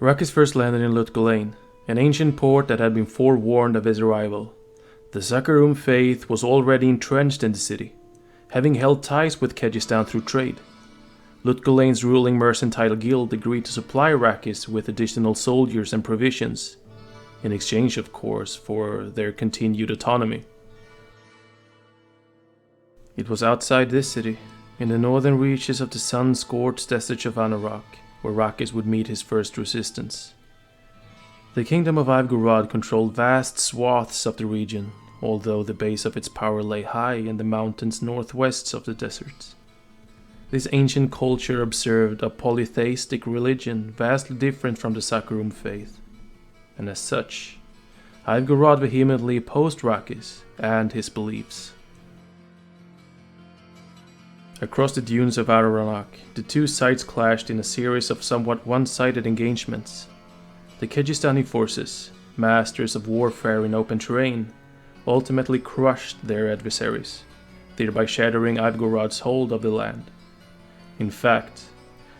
Rakkis first landed in Ivgorod, an ancient port that had been forewarned of his arrival. The Sakharum faith was already entrenched in the city, having held ties with Kyrgyzstan through trade. Ivgorod's ruling mercantile guild agreed to supply Rakkis with additional soldiers and provisions, in exchange, of course, for their continued autonomy. It was outside this city, in the northern reaches of the sun-scorched desert of Anarok, where Rakkis would meet his first resistance. The kingdom of Ivgorod controlled vast swaths of the region, although the base of its power lay high in the mountains northwest of the deserts. This ancient culture observed a polytheistic religion vastly different from the Sakharum faith, and as such, Ivgorod vehemently opposed Rakkis and his beliefs. Across the dunes of Aranak, the two sides clashed in a series of somewhat one-sided engagements. The Kyrgyzstani forces, masters of warfare in open terrain, ultimately crushed their adversaries, thereby shattering Ivgorod's hold of the land. In fact,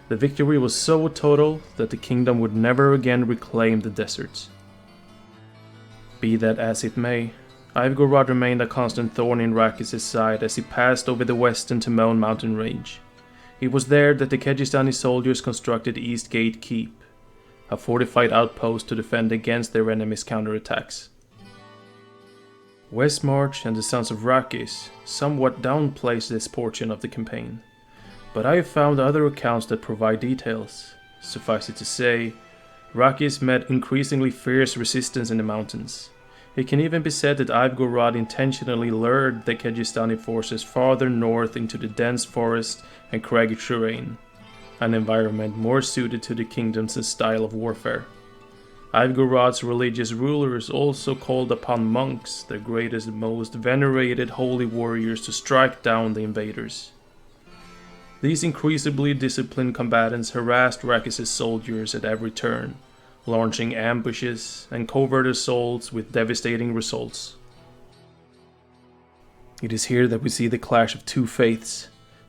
the victory was so total that the kingdom would never again reclaim the deserts. Be that as it may, Ivgorod remained a constant thorn in Rakkis' side as he passed over the western Timon mountain range. It was there that the Kyrgyzstani soldiers constructed East Gate Keep, a fortified outpost to defend against their enemies' counterattacks. Westmarch and the Sons of Rakkis somewhat downplays this portion of the campaign, but I have found other accounts that provide details. Suffice it to say, Rakkis met increasingly fierce resistance in the mountains. It can even be said that Ivgorod intentionally lured the Kyrgyzstani forces farther north into the dense forest and craggy terrain, an environment more suited to the kingdom's style of warfare. Ivgorod's religious rulers also called upon monks, their greatest and most venerated holy warriors, to strike down the invaders. These increasingly disciplined combatants harassed Rakkis' soldiers at every turn, launching ambushes and covert assaults with devastating results. It is here that we see the clash of two faiths: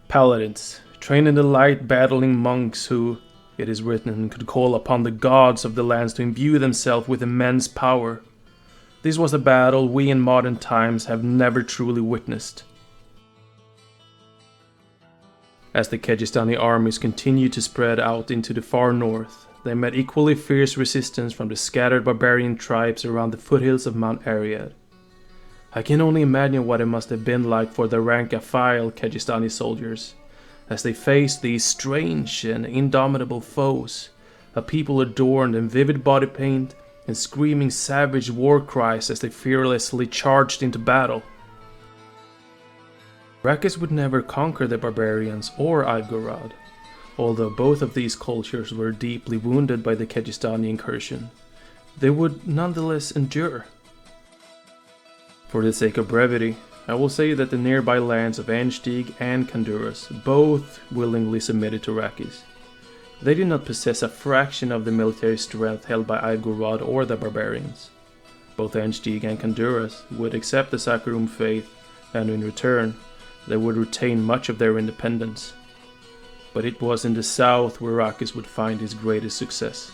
paladins, trained in the light, battling monks who, it is written, could call upon the gods of the lands to imbue themselves with immense power. This was a battle we in modern times have never truly witnessed. As the Kyrgyzstani armies continued to spread out into the far north, they met equally fierce resistance from the scattered barbarian tribes around the foothills of Mount Ariad. I can only imagine what it must have been like for the rank-and-file Kyrgyzstani soldiers, as they faced these strange and indomitable foes, a people adorned in vivid body paint and screaming savage war cries as they fearlessly charged into battle. Rakkis would never conquer the Barbarians or Ivgorod, although both of these cultures were deeply wounded by the Kyrgyzstani incursion. They would nonetheless endure. For the sake of brevity, I will say that the nearby lands of RX'd and Khanduras both willingly submitted to Rakkis. They did not possess a fraction of the military strength held by Ivgorod or the Barbarians. Both RX'd and Khanduras would accept the Sakharum faith, and in return, they would retain much of their independence. But it was in the south where Rakkis would find his greatest success.